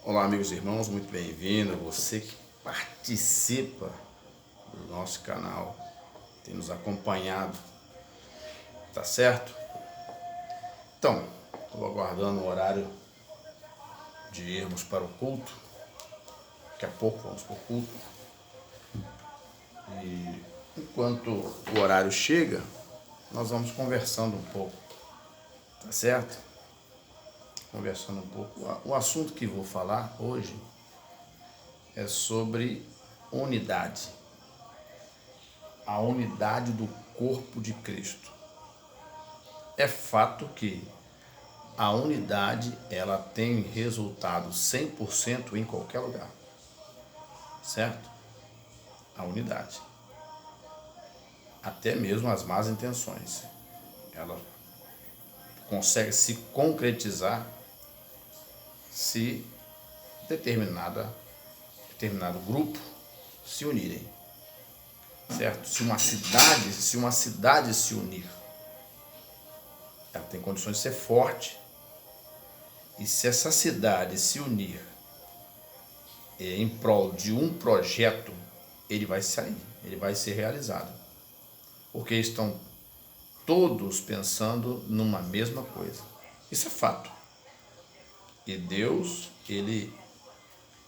Olá, amigos e irmãos, muito bem-vindo. Você que participa do nosso canal, tem nos acompanhado, tá certo? Então, estou aguardando o horário de irmos para o culto. Daqui a pouco vamos para o culto. E enquanto o horário chega, nós vamos conversando um pouco, tá certo? Conversando um pouco. O assunto que vou falar hoje é sobre unidade. A unidade do corpo de Cristo. É fato que a unidade ela tem resultado 100% em qualquer lugar. Certo? A unidade. Até mesmo as más intenções. Ela consegue se concretizar se determinado grupo se unirem, certo? Se uma cidade se unir, ela tem condições de ser forte. E se essa cidade se unir em prol de um projeto, ele vai sair, ele vai ser realizado, porque estão todos pensando numa mesma coisa. Isso é fato. E Deus, ele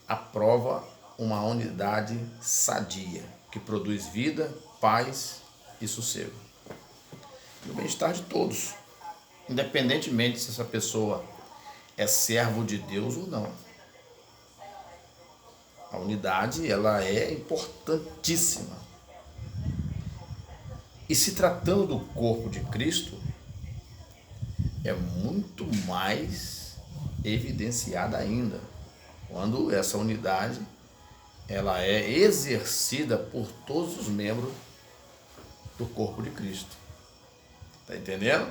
aprova uma unidade sadia, que produz vida, paz e sossego. E o bem-estar de todos, independentemente se essa pessoa é servo de Deus ou não. A unidade, ela é importantíssima. E se tratando do corpo de Cristo, é muito mais evidenciada ainda, quando essa unidade ela é exercida por todos os membros do corpo de Cristo. Tá entendendo?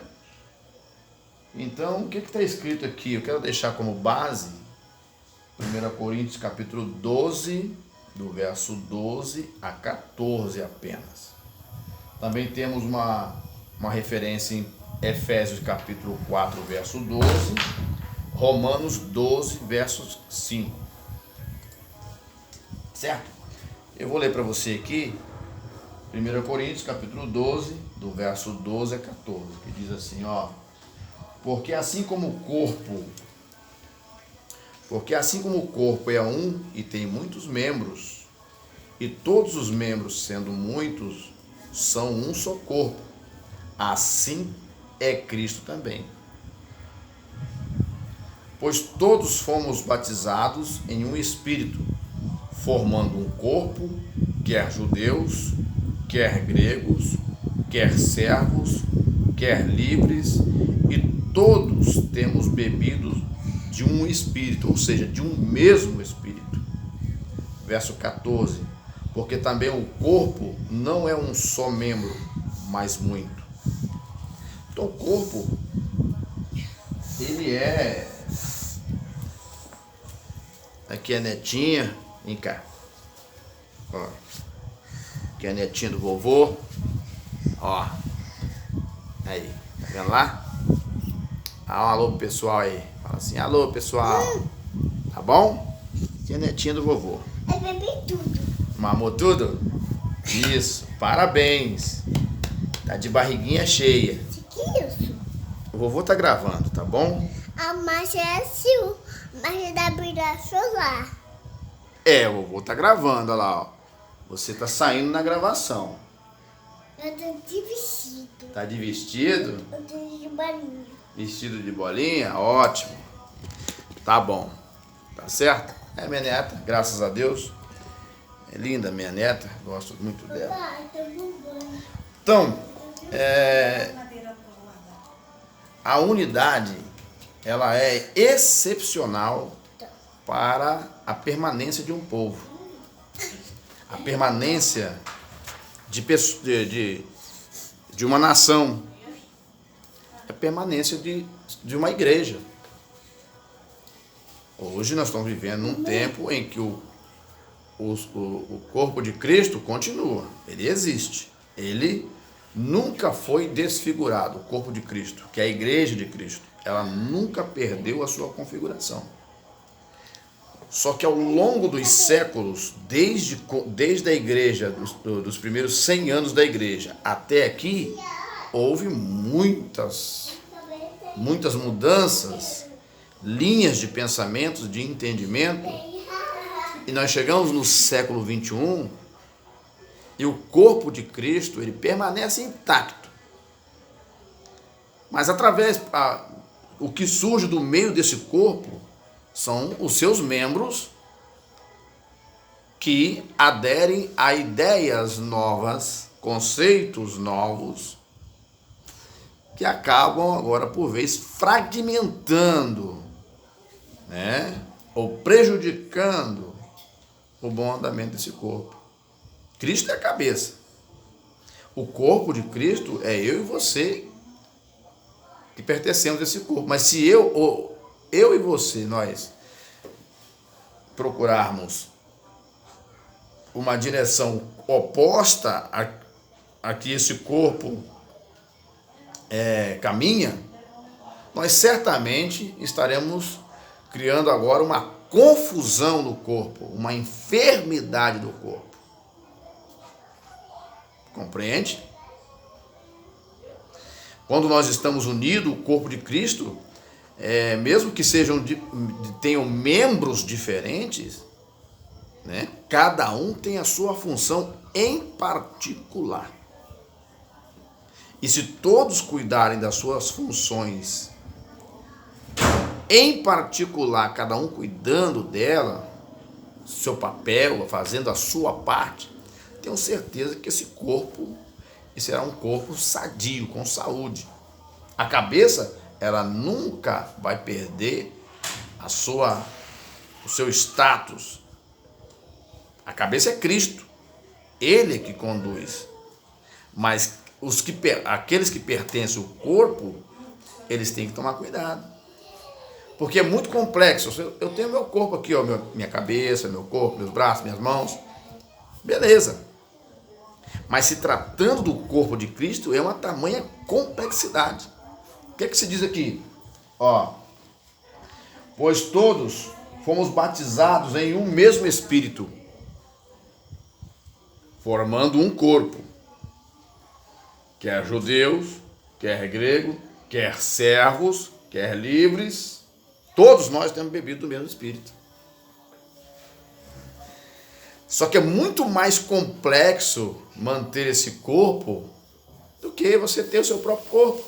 Então, o que está escrito aqui? Eu quero deixar como base 1 Coríntios capítulo 12, do verso 12 a 14 apenas. Também temos uma referência em Efésios capítulo 4, verso 12, Romanos 12, verso 5. Certo? Eu vou ler para você aqui 1 Coríntios capítulo 12, do verso 12 a 14, que diz assim, ó: Porque assim como o corpo é um e tem muitos membros, e todos os membros, sendo muitos, são um só corpo, assim é Cristo também. Pois todos fomos batizados em um Espírito, formando um corpo, quer judeus, quer gregos, quer servos, quer livres, e todos temos bebido de um Espírito, ou seja, de um mesmo Espírito. Verso 14: Porque também o corpo não é um só membro, mas muito. Então o corpo, ele é... Aqui é a netinha, vem cá. Ó. Aqui é a netinha do vovô. Ó. Aí, tá vendo lá? Ah, um alô pro pessoal aí. Fala assim, alô pessoal. Tá bom? Aqui é a netinha do vovô. Eu bebi tudo. Mamou tudo? Isso, parabéns. Tá de barriguinha cheia. Que isso? O vovô tá gravando, tá bom? A marcha é assim, marcha da brilha solar. É, o vovô tá gravando, olha lá, ó. Você tá saindo na gravação. Eu tô de vestido. Tá de vestido? Eu tô de balinha. Vestido de bolinha? Ótimo. Tá bom. Tá certo? É minha neta, graças a Deus. É linda minha neta, gosto muito dela. Pai, tô no banho. Então, a unidade, ela é excepcional para a permanência de um povo. A permanência de uma nação. A permanência de uma igreja. Hoje nós estamos vivendo num tempo em que o corpo de Cristo continua. Ele existe. Ele nunca foi desfigurado, o corpo de Cristo, que é a igreja de Cristo. Ela nunca perdeu a sua configuração. Só que ao longo dos séculos, desde a igreja, dos primeiros 100 anos da igreja até aqui, houve muitas mudanças, linhas de pensamentos, de entendimento, e nós chegamos no século 21 e o corpo de Cristo ele permanece intacto. Mas o que surge do meio desse corpo são os seus membros que aderem a ideias novas, conceitos novos, que acabam agora por vez fragmentando, né, ou prejudicando o bom andamento desse corpo. Cristo é a cabeça. O corpo de Cristo é eu e você que pertencemos a esse corpo. Mas se eu e você, nós procurarmos uma direção oposta a que esse corpo caminha, nós certamente estaremos criando agora uma confusão no corpo, uma enfermidade do corpo. Compreende? Quando nós estamos unidos, o corpo de Cristo, mesmo que tenham membros diferentes, né, cada um tem a sua função em particular. E se todos cuidarem das suas funções em particular, cada um cuidando dela, seu papel, fazendo a sua parte, tenho certeza que esse corpo será um corpo sadio, com saúde. A cabeça, ela nunca vai perder o seu status. A cabeça é Cristo, Ele é que conduz. Mas aqueles que pertencem ao corpo, eles têm que tomar cuidado. Porque é muito complexo. Eu tenho meu corpo aqui, ó, minha cabeça, meu corpo, meus braços, minhas mãos. Beleza. Mas se tratando do corpo de Cristo, é uma tamanha complexidade. O que é que se diz aqui? Ó, pois todos fomos batizados em um mesmo Espírito, formando um corpo, quer judeus, quer grego, quer servos, quer livres, todos nós temos bebido do mesmo Espírito. Só que é muito mais complexo manter esse corpo do que você ter o seu próprio corpo.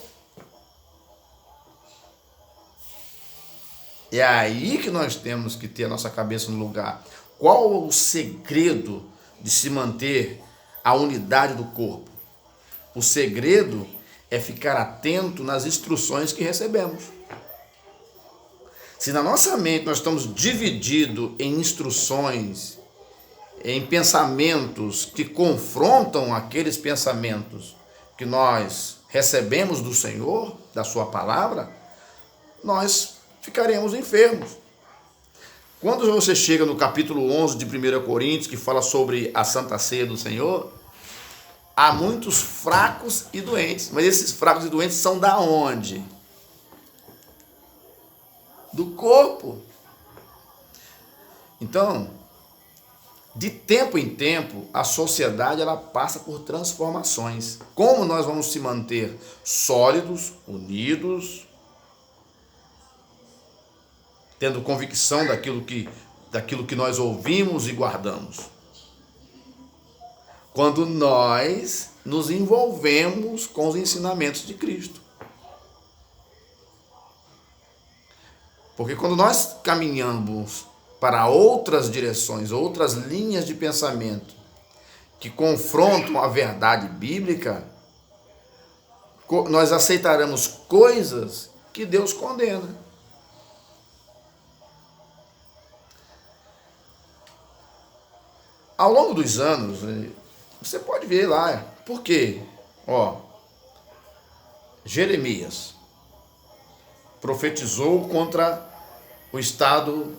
É aí que nós temos que ter a nossa cabeça no lugar. Qual o segredo de se manter a unidade do corpo? O segredo é ficar atento nas instruções que recebemos. Se na nossa mente nós estamos divididos em instruções, em pensamentos que confrontam aqueles pensamentos que nós recebemos do Senhor, da sua palavra, nós ficaremos enfermos. Quando você chega no capítulo 11 de 1 Coríntios, que fala sobre a Santa Ceia do Senhor, há muitos fracos e doentes. Mas esses fracos e doentes são da onde? Do corpo. Então, de tempo em tempo, a sociedade ela passa por transformações. Como nós vamos se manter sólidos, unidos, tendo convicção daquilo que nós ouvimos e guardamos? Quando nós nos envolvemos com os ensinamentos de Cristo. Porque quando nós caminhamos para outras direções, outras linhas de pensamento que confrontam a verdade bíblica, nós aceitaremos coisas que Deus condena. Ao longo dos anos, você pode ver lá, por quê? Ó, Jeremias profetizou contra o Estado,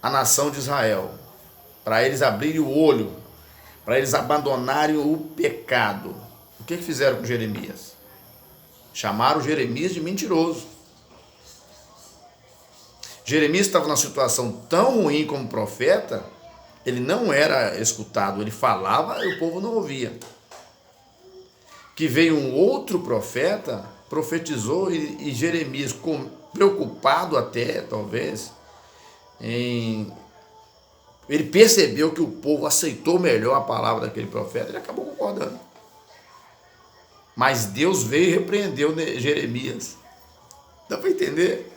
a nação de Israel, para eles abrirem o olho, para eles abandonarem o pecado. O que fizeram com Jeremias? Chamaram Jeremias de mentiroso. Jeremias estava numa situação tão ruim como profeta, ele não era escutado, ele falava e o povo não ouvia. Que veio um outro profeta, profetizou e Jeremias, preocupado até, talvez, ele percebeu que o povo aceitou melhor a palavra daquele profeta, ele acabou concordando. Mas Deus veio e repreendeu Jeremias. Dá para entender?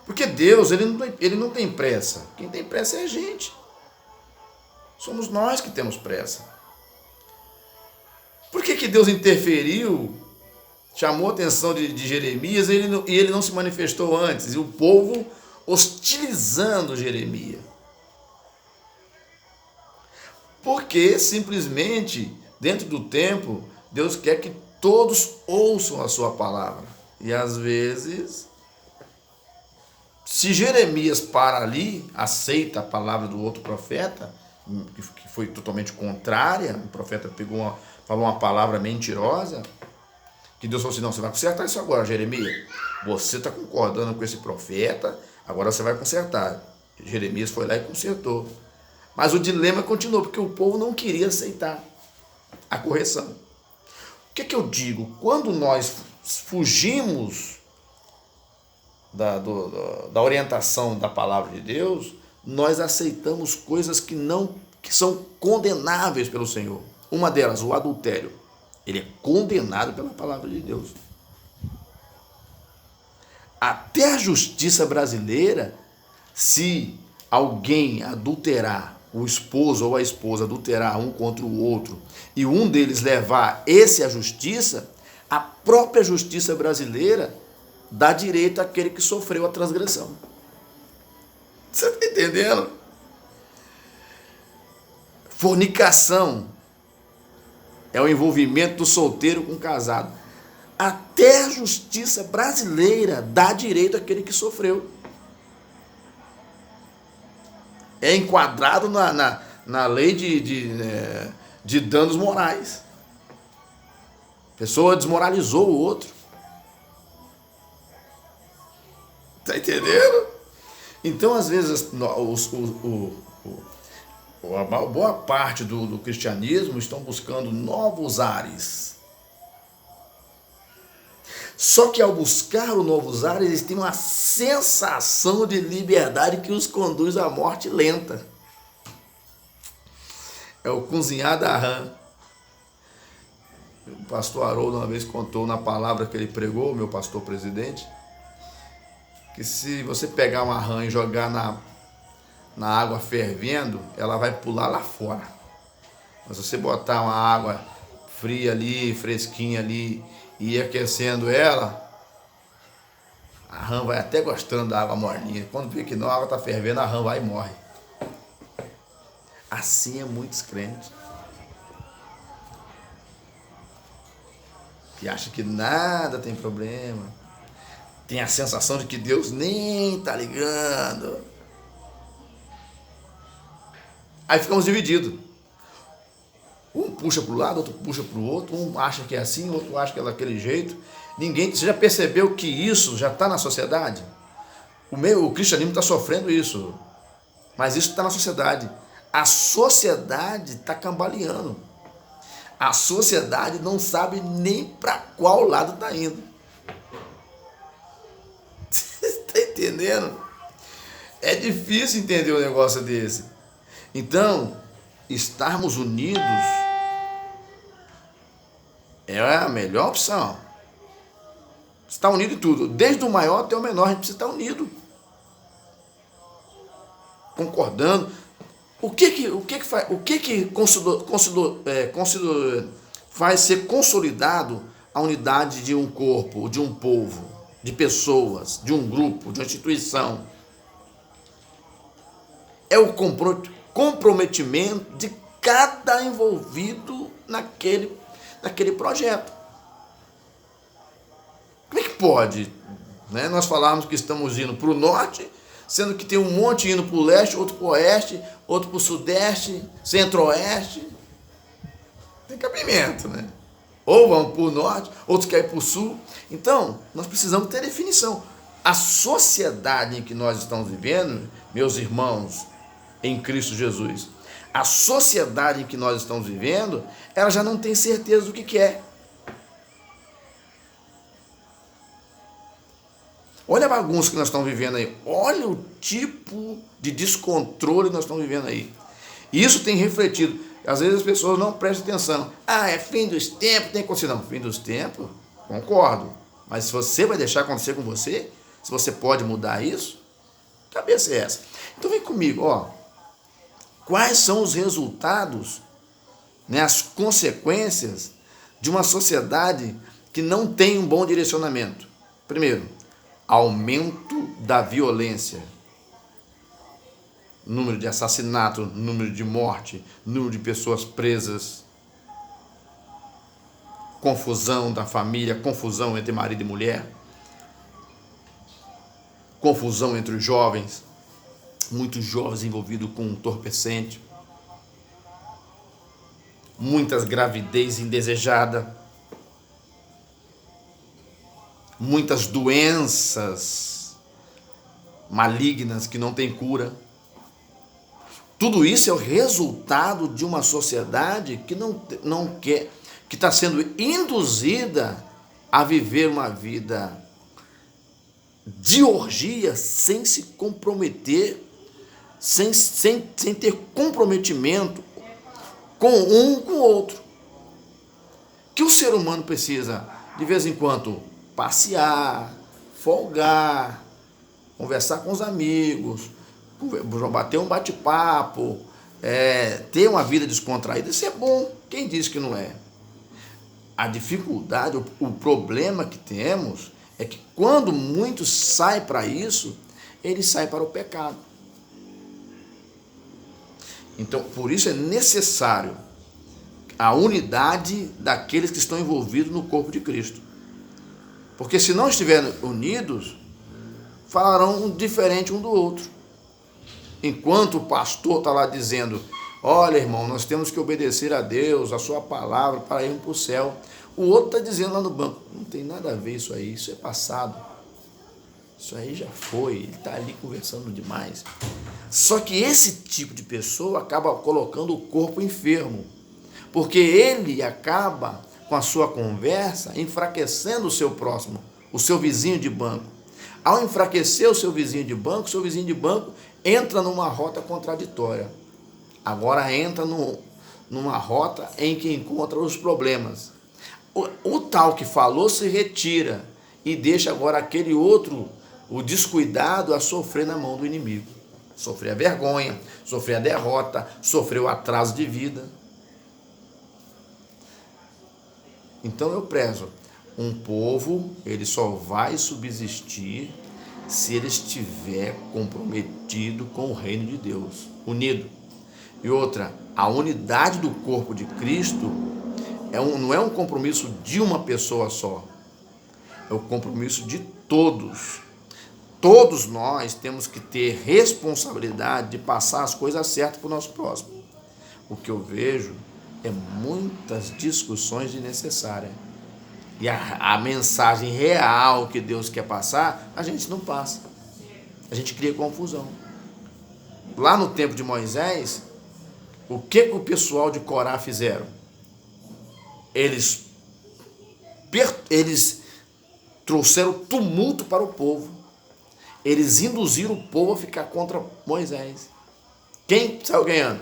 Porque Deus, ele não tem pressa. Quem tem pressa é a gente. Somos nós que temos pressa. Por que Deus interferiu, chamou a atenção de Jeremias e ele não se manifestou antes? E o povo hostilizando Jeremias. Porque simplesmente, dentro do tempo, Deus quer que todos ouçam a sua palavra. E às vezes, se Jeremias para ali, aceita a palavra do outro profeta, que foi totalmente contrária, o profeta falou uma palavra mentirosa, que Deus falou assim, não, você vai consertar isso agora, Jeremias. Você está concordando com esse profeta, agora você vai consertar. Jeremias foi lá e consertou. Mas o dilema continuou, porque o povo não queria aceitar a correção. O que eu digo? Quando nós fugimos da orientação da palavra de Deus, nós aceitamos coisas que são condenáveis pelo Senhor. Uma delas, o adultério. Ele é condenado pela palavra de Deus. Até a justiça brasileira, se alguém adulterar, o esposo ou a esposa adulterar um contra o outro, e um deles levar esse à justiça, a própria justiça brasileira dá direito àquele que sofreu a transgressão. Você está entendendo? Fornicação é o envolvimento do solteiro com o casado. Até a justiça brasileira dá direito àquele que sofreu. É enquadrado na lei de danos morais. A pessoa desmoralizou o outro. Está entendendo? Então, às vezes, a boa parte do cristianismo estão buscando novos ares. Só que ao buscar os novos ares, eles têm uma sensação de liberdade que os conduz à morte lenta. É o cozinhar da rã. O pastor Haroldo uma vez contou na palavra que ele pregou, meu pastor presidente, que se você pegar uma rã e jogar na água fervendo, ela vai pular lá fora. Mas se você botar uma água fria ali, fresquinha ali, e ir aquecendo ela, a rã vai até gostando da água morninha. Quando vê que não, a água está fervendo, a rã vai e morre. Assim é muitos crentes. Que acham que nada tem problema. Tem a sensação de que Deus nem está ligando. Aí ficamos divididos. Um puxa para o lado, outro puxa para o outro. Um acha que é assim, outro acha que é daquele jeito. Você já percebeu que isso já está na sociedade? O cristianismo está sofrendo isso. Mas isso está na sociedade. A sociedade está cambaleando. A sociedade não sabe nem para qual lado está indo. Você está entendendo? É difícil entender um negócio desse. Então, estarmos unidos é a melhor opção. Estar unido em tudo. Desde o maior até o menor, a gente precisa estar unido. Concordando. O que faz ser consolidado a unidade de um corpo, de um povo, de pessoas, de um grupo, de uma instituição? É o comprometimento de cada envolvido naquele projeto. Como é que pode, né, nós falarmos que estamos indo para o norte, sendo que tem um monte indo para o leste, outro para o oeste, outro para o sudeste, centro-oeste? Tem cabimento, né? Ou vamos para o norte, outros querem para o sul. Então, nós precisamos ter definição. A sociedade em que nós estamos vivendo, meus irmãos, em Cristo Jesus, a sociedade em que nós estamos vivendo, ela já não tem certeza do que quer. Olha a bagunça que nós estamos vivendo aí. Olha o tipo de descontrole que nós estamos vivendo aí. E isso tem refletido. Às vezes as pessoas não prestam atenção. É fim dos tempos, tem que acontecer. Não, fim dos tempos, concordo. Mas se você vai deixar acontecer com você, se você pode mudar isso, que cabeça é essa? Então vem comigo, ó. Quais são os resultados, né, as consequências de uma sociedade que não tem um bom direcionamento? Primeiro, aumento da violência, número de assassinatos, número de morte, número de pessoas presas, confusão da família, confusão entre marido e mulher, confusão entre os jovens, muitos jovens envolvidos com entorpecente, muitas gravidez indesejada, muitas doenças malignas que não têm cura. Tudo isso é o resultado de uma sociedade que não quer, que está sendo induzida a viver uma vida de orgia sem se comprometer, sem ter comprometimento com um com o outro. Que o ser humano precisa, de vez em quando, passear, folgar, conversar com os amigos, bater um bate-papo, ter uma vida descontraída. Isso é bom. Quem diz que não é? A dificuldade, o problema que temos é que quando muitos saem para isso, eles saem para o pecado. Então, por isso é necessário a unidade daqueles que estão envolvidos no corpo de Cristo. Porque se não estiverem unidos, falarão diferente um do outro. Enquanto o pastor está lá dizendo, olha irmão, nós temos que obedecer a Deus, a sua palavra, para irmos para o céu. O outro está dizendo lá no banco, não tem nada a ver isso aí, isso é passado. Isso aí já foi, ele está ali conversando demais. Só que esse tipo de pessoa acaba colocando o corpo enfermo, porque ele acaba, com a sua conversa, enfraquecendo o seu próximo, o seu vizinho de banco. Ao enfraquecer o seu vizinho de banco entra numa rota contraditória. Agora entra numa rota em que encontra os problemas. O tal que falou se retira e deixa agora aquele outro, o descuidado, a sofrer na mão do inimigo. Sofrer a vergonha, sofrer a derrota, sofrer o atraso de vida. Então eu prezo, um povo, ele só vai subsistir se ele estiver comprometido com o reino de Deus, unido. E outra, a unidade do corpo de Cristo não é um compromisso de uma pessoa só, é o compromisso de todos. Todos nós temos que ter responsabilidade de passar as coisas certas para o nosso próximo. O que eu vejo é muitas discussões desnecessárias. E a mensagem real que Deus quer passar, a gente não passa. A gente cria confusão. Lá no tempo de Moisés, o que o pessoal de Corá fizeram? Eles trouxeram tumulto para o povo. Eles induziram o povo a ficar contra Moisés. Quem saiu ganhando?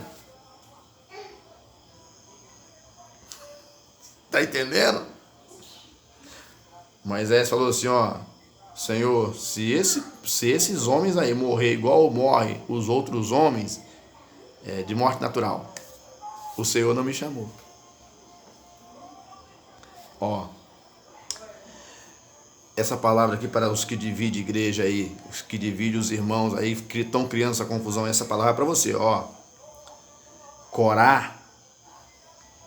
Está entendendo? Moisés falou assim, ó, Senhor, se esses homens aí morrer igual morrem os outros homens, de morte natural, o Senhor não me chamou. Ó, essa palavra aqui para os que dividem igreja aí, os que dividem os irmãos aí, que estão criando essa confusão, essa palavra é para você, ó. Corá,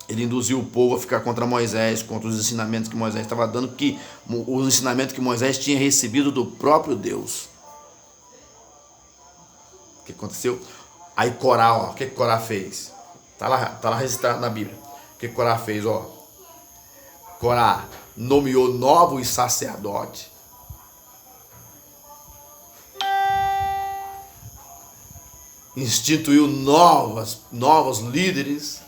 ele induziu o povo a ficar contra Moisés, contra os ensinamentos que Moisés estava dando, os ensinamentos que Moisés tinha recebido do próprio Deus. O que aconteceu? Aí Corá, ó, o que Corá fez? Tá lá registrado na Bíblia. O que Corá fez, ó? Corá nomeou novos sacerdotes. instituiu novos líderes.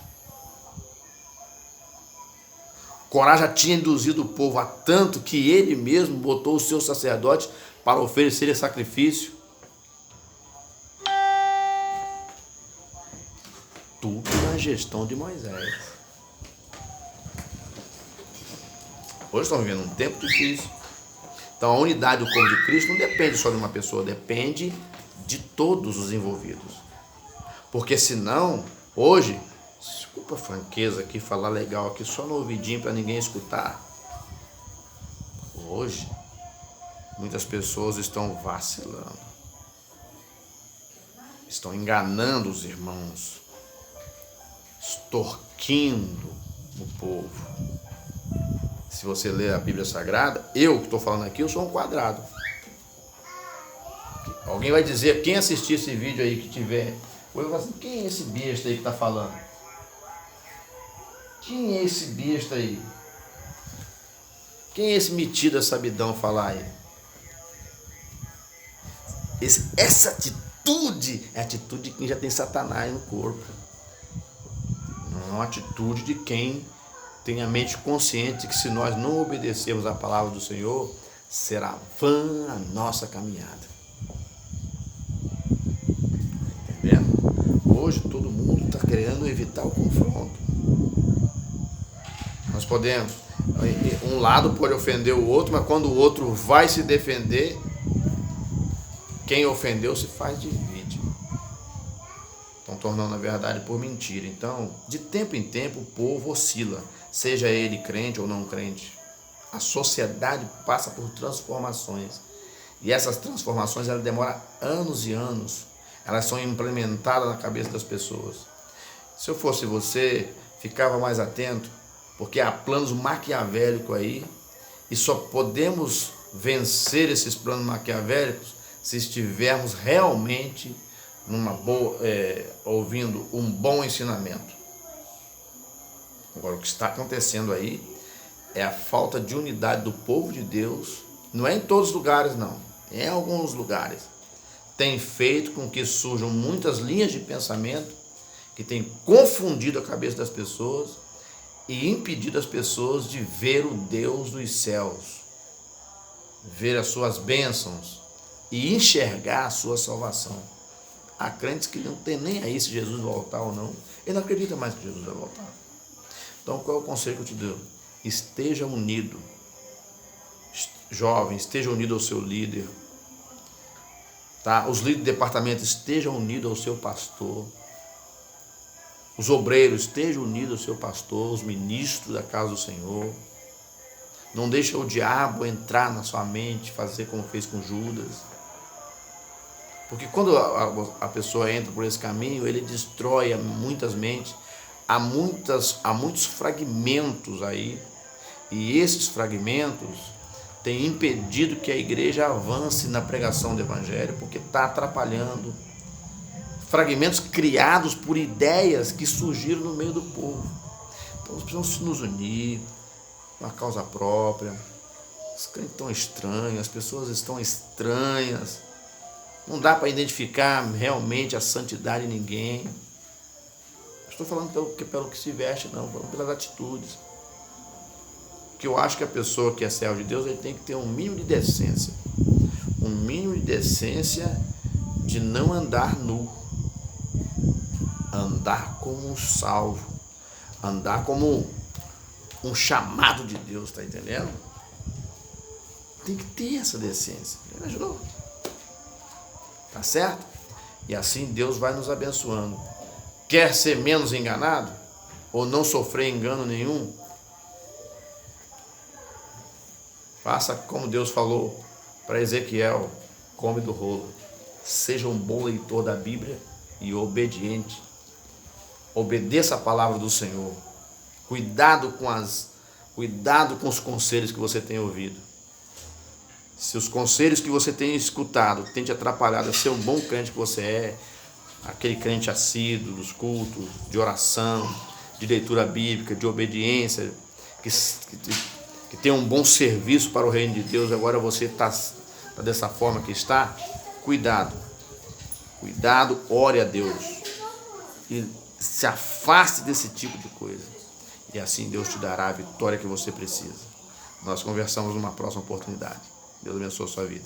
Corá já tinha induzido o povo a tanto que ele mesmo botou os seus sacerdotes para oferecerem sacrifício. Tudo na gestão de Moisés. Hoje estamos vivendo um tempo difícil. Então a unidade do corpo de Cristo não depende só de uma pessoa, depende de todos os envolvidos. Porque senão, hoje, desculpa a franqueza aqui, falar legal aqui só no ouvidinho para ninguém escutar. Hoje, muitas pessoas estão vacilando. Estão enganando os irmãos. Extorquindo o povo. Se você ler a Bíblia Sagrada, eu que estou falando aqui, eu sou um quadrado. Alguém vai dizer, quem assistir esse vídeo aí que tiver, ou eu vou falar assim, quem é esse besta aí que está falando? Quem é esse besta aí? Quem é esse metido a sabidão falar aí? Essa atitude é a atitude de quem já tem Satanás no corpo. Não é uma atitude de quem tem a mente consciente que se nós não obedecermos à palavra do Senhor, será vã a nossa caminhada. Entendendo? Hoje todo mundo está querendo evitar o confronto. Nós podemos, um lado pode ofender o outro, mas quando o outro vai se defender, quem ofendeu se faz de vítima. Estão tornando a verdade por mentira. Então, de tempo em tempo, o povo oscila, seja ele crente ou não crente. A sociedade passa por transformações. E essas transformações, elas demoram anos e anos. Elas são implementadas na cabeça das pessoas. Se eu fosse você, ficava mais atento, porque há planos maquiavélicos aí, e só podemos vencer esses planos maquiavélicos se estivermos realmente numa boa, ouvindo um bom ensinamento. Agora, o que está acontecendo aí é a falta de unidade do povo de Deus. Não é em todos os lugares, não. É em alguns lugares. Tem feito com que surjam muitas linhas de pensamento que têm confundido a cabeça das pessoas e impedido as pessoas de ver o Deus dos céus, ver as suas bênçãos e enxergar a sua salvação. Há crentes que não tem nem aí se Jesus voltar ou não. Ele não acredita mais que Jesus vai voltar. Então, qual é o conselho que eu te dou? Esteja unido. Jovem, esteja unido ao seu líder. Tá? Os líderes de departamento estejam unidos ao seu pastor. Os obreiros estejam unidos ao seu pastor. Os ministros da casa do Senhor. Não deixe o diabo entrar na sua mente, fazer como fez com Judas. Porque quando a pessoa entra por esse caminho, ele destrói muitas mentes. Há muitos fragmentos aí. E esses fragmentos têm impedido que a igreja avance na pregação do evangelho, porque está atrapalhando. Fragmentos criados por ideias que surgiram no meio do povo. Então nós precisamos nos unir, uma causa própria. Os crentes estão estranhos, as pessoas estão estranhas. Não dá para identificar realmente a santidade em ninguém. Estou falando pelo que se veste, não, falando pelas atitudes. Que eu acho que a pessoa que é servo de Deus, ele tem que ter um mínimo de decência. Um mínimo de decência de não andar nu. Andar como um salvo. Andar como um chamado de Deus, tá entendendo? Tem que ter essa decência. Me ajudou? Tá certo? E assim Deus vai nos abençoando. Quer ser menos enganado? Ou não sofrer engano nenhum? Faça como Deus falou para Ezequiel: come do rolo. Seja um bom leitor da Bíblia e obediente. Obedeça a palavra do Senhor. Cuidado com os conselhos que você tem ouvido. Se os conselhos que você tem escutado têm te atrapalhado a ser um bom crente que você é, aquele crente assíduo dos cultos, de oração, de leitura bíblica, de obediência, que tem um bom serviço para o reino de Deus, agora você está dessa forma que está, cuidado. Cuidado, ore a Deus. E se afaste desse tipo de coisa. E assim Deus te dará a vitória que você precisa. Nós conversamos numa próxima oportunidade. Deus abençoe a sua vida.